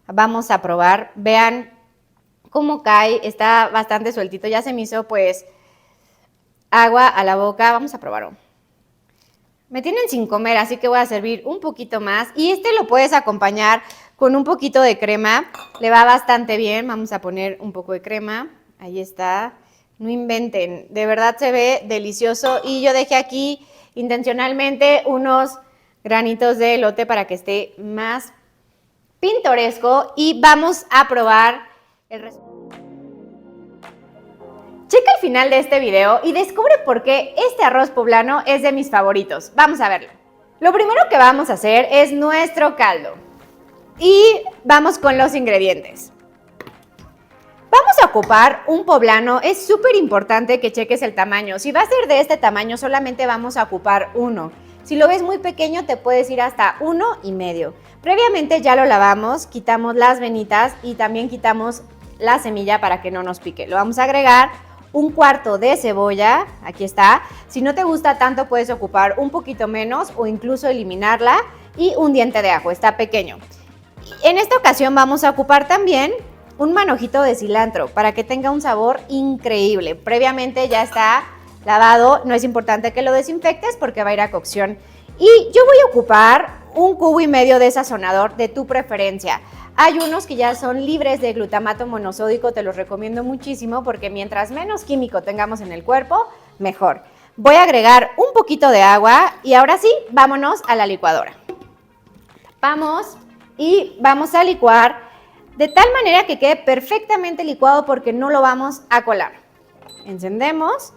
Vamos a probar. Vean cómo cae. Está bastante sueltito. Ya se me hizo pues agua a la boca. Vamos a probarlo. Me tienen sin comer, así que voy a servir un poquito más. Y este lo puedes acompañar con un poquito de crema. Le va bastante bien. Vamos a poner un poco de crema. Ahí está. No inventen. De verdad se ve delicioso. Y yo dejé aquí intencionalmente unos granitos de elote para que esté más pintoresco. Y vamos a probar el resultado. Checa el final de este video y descubre por qué este arroz poblano es de mis favoritos. Vamos a verlo. Lo primero que vamos a hacer es nuestro caldo. Y vamos con los ingredientes. Vamos a ocupar un poblano. Es súper importante que cheques el tamaño. Si va a ser de este tamaño, solamente vamos a ocupar uno. Si lo ves muy pequeño, te puedes ir hasta 1,5. Previamente ya lo lavamos, quitamos las venitas y también quitamos la semilla para que no nos pique. Lo vamos a agregar. Un cuarto de cebolla, aquí está. Si no te gusta tanto, puedes ocupar un poquito menos o incluso eliminarla. Y un diente de ajo, está pequeño. En esta ocasión vamos a ocupar también un manojito de cilantro para que tenga un sabor increíble. Previamente ya está lavado, no es importante que lo desinfectes porque va a ir a cocción. Y yo voy a ocupar 1,5 cubos de sazonador de tu preferencia. Hay unos que ya son libres de glutamato monosódico, te los recomiendo muchísimo porque mientras menos químico tengamos en el cuerpo, mejor. Voy a agregar un poquito de agua y ahora sí, vámonos a la licuadora. Tapamos y vamos a licuar de tal manera que quede perfectamente licuado porque no lo vamos a colar. Encendemos.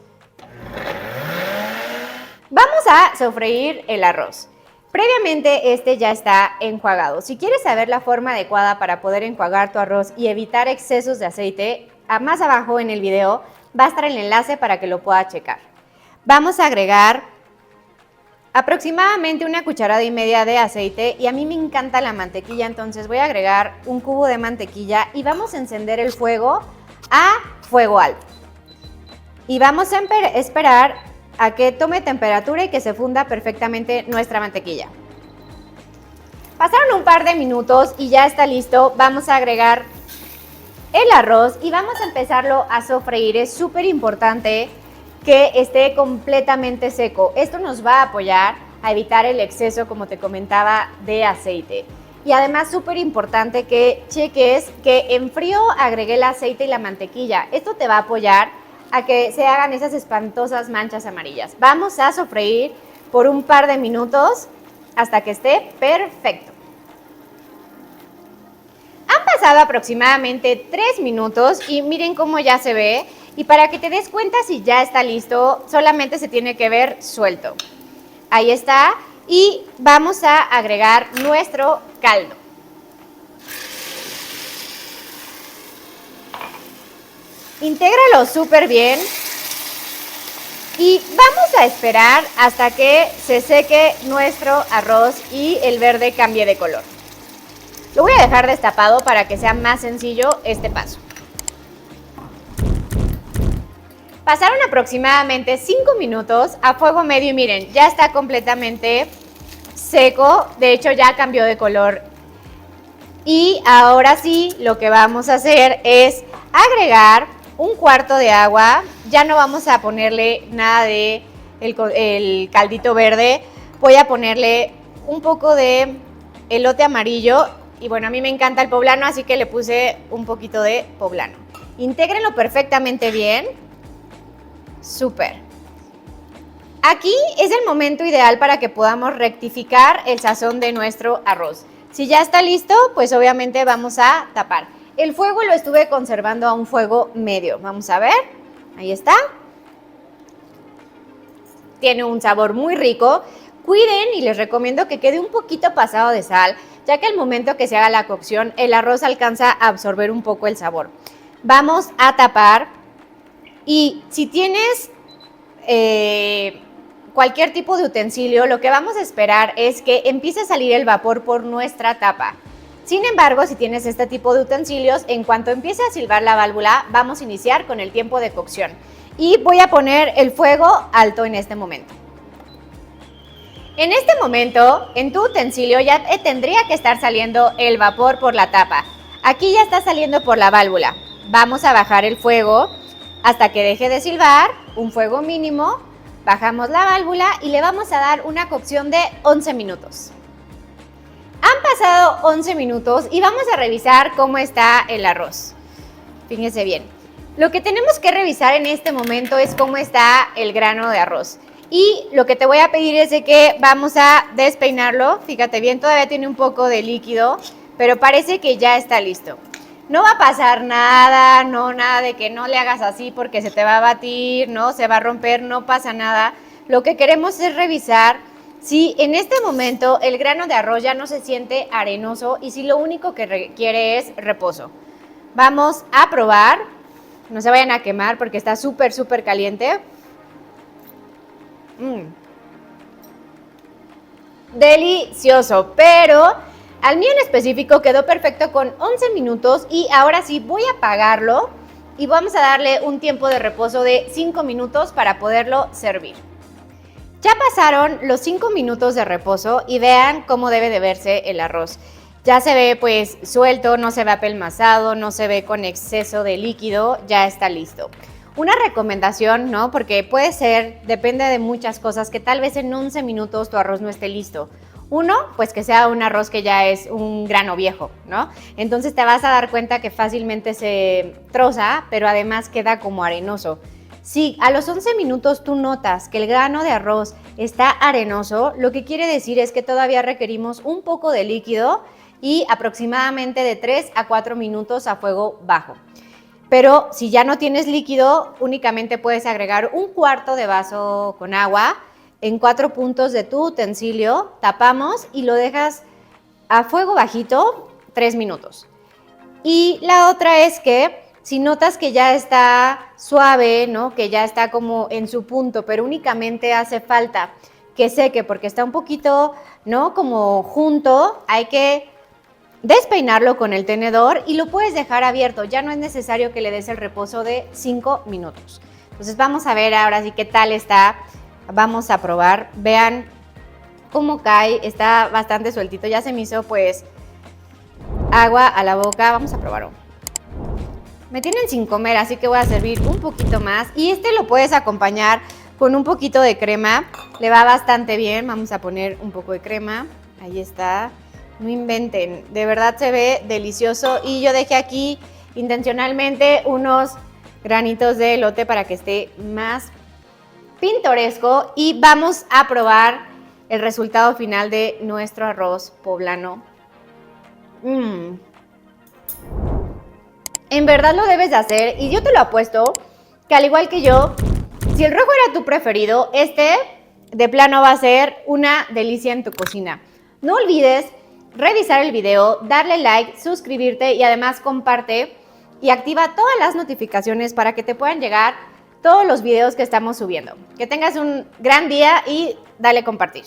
Vamos a sofreír el arroz. Previamente este ya está enjuagado. Si quieres saber la forma adecuada para poder enjuagar tu arroz y evitar excesos de aceite, más abajo en el video va a estar el enlace para que lo puedas checar. Vamos a agregar aproximadamente 1,5 cucharadas de aceite y a mí me encanta la mantequilla, entonces voy a agregar 1 cubo de mantequilla y vamos a encender el fuego a fuego alto. Y vamos a esperar a que tome temperatura y que se funda perfectamente nuestra mantequilla. Pasaron un par de minutos y ya está listo. Vamos a agregar el arroz y vamos a empezarlo a sofreír. Es súper importante que esté completamente seco. Esto nos va a apoyar a evitar el exceso, como te comentaba, de aceite. Y además súper importante que cheques que en frío agregué el aceite y la mantequilla. Esto te va a apoyar a que se hagan esas espantosas manchas amarillas. Vamos a sofreír por un par de minutos hasta que esté perfecto. Han pasado aproximadamente 3 minutos y miren cómo ya se ve. Y para que te des cuenta si ya está listo, solamente se tiene que ver suelto. Ahí está. Y vamos a agregar nuestro caldo. Intégralo súper bien y vamos a esperar hasta que se seque nuestro arroz y el verde cambie de color. Lo voy a dejar destapado para que sea más sencillo este paso. Pasaron aproximadamente 5 minutos a fuego medio y miren, ya está completamente seco, de hecho ya cambió de color. Y ahora sí, lo que vamos a hacer es agregar 1 cuarto de agua. Ya no vamos a ponerle nada de el caldito verde. Voy a ponerle un poco de elote amarillo. Y bueno, a mí me encanta el poblano, así que le puse un poquito de poblano. Intégrenlo perfectamente bien. Súper. Aquí es el momento ideal para que podamos rectificar el sazón de nuestro arroz. Si ya está listo, pues obviamente vamos a tapar. El fuego lo estuve conservando a un fuego medio. Vamos a ver. Ahí está. Tiene un sabor muy rico. Cuiden y les recomiendo que quede un poquito pasado de sal, ya que al momento que se haga la cocción, el arroz alcanza a absorber un poco el sabor. Vamos a tapar. Y si tienes cualquier tipo de utensilio, lo que vamos a esperar es que empiece a salir el vapor por nuestra tapa. Sin embargo, si tienes este tipo de utensilios, en cuanto empiece a silbar la válvula, vamos a iniciar con el tiempo de cocción. Y voy a poner el fuego alto en este momento. En este momento, en tu utensilio ya tendría que estar saliendo el vapor por la tapa. Aquí ya está saliendo por la válvula. Vamos a bajar el fuego hasta que deje de silbar, un fuego mínimo. Bajamos la válvula y le vamos a dar una cocción de 11 minutos. Han pasado 11 minutos y vamos a revisar cómo está el arroz. Fíjense bien. Lo que tenemos que revisar en este momento es cómo está el grano de arroz. Y lo que te voy a pedir es de que vamos a despeinarlo. Fíjate bien, todavía tiene un poco de líquido, pero parece que ya está listo. No va a pasar nada, nada de que no le hagas así porque se te va a batir, no, se va a romper, no pasa nada. Lo que queremos es revisar si en este momento el grano de arroz ya no se siente arenoso y si lo único que requiere es reposo. Vamos a probar, no se vayan a quemar porque está súper caliente. Delicioso, pero al mío en específico quedó perfecto con 11 minutos y ahora sí voy a apagarlo y vamos a darle un tiempo de reposo de 5 minutos para poderlo servir. Ya pasaron los 5 minutos de reposo y vean cómo debe de verse el arroz. Ya se ve pues suelto, no se ve apelmazado, no se ve con exceso de líquido, ya está listo. Una recomendación, ¿no? Porque puede ser, depende de muchas cosas, que tal vez en 11 minutos tu arroz no esté listo. Uno, pues que sea un arroz que ya es un grano viejo, ¿no? Entonces te vas a dar cuenta que fácilmente se troza, pero además queda como arenoso. Si a los 11 minutos tú notas que el grano de arroz está arenoso, lo que quiere decir es que todavía requerimos un poco de líquido y aproximadamente de 3 a 4 minutos a fuego bajo. Pero si ya no tienes líquido, únicamente puedes agregar un cuarto de vaso con agua en 4 puntos de tu utensilio, tapamos y lo dejas a fuego bajito 3 minutos. Y la otra es que si notas que ya está suave, ¿no? Que ya está como en su punto, pero únicamente hace falta que seque porque está un poquito, ¿no? Como junto, hay que despeinarlo con el tenedor y lo puedes dejar abierto. Ya no es necesario que le des el reposo de 5 minutos. Entonces vamos a ver ahora sí qué tal está. Vamos a probar. Vean cómo cae. Está bastante sueltito. Ya se me hizo pues agua a la boca. Vamos a probarlo. Me tienen sin comer, así que voy a servir un poquito más. Y este lo puedes acompañar con un poquito de crema. Le va bastante bien. Vamos a poner un poco de crema. Ahí está. No inventen, de verdad se ve delicioso y yo dejé aquí intencionalmente unos granitos de elote para que esté más pintoresco y vamos a probar el resultado final de nuestro arroz poblano. En verdad lo debes de hacer y yo te lo apuesto que al igual que yo, si el rojo era tu preferido, este de plano va a ser una delicia en tu cocina. No olvides revisar el video, darle like, suscribirte y además comparte y activa todas las notificaciones para que te puedan llegar todos los videos que estamos subiendo. Que tengas un gran día y dale compartir.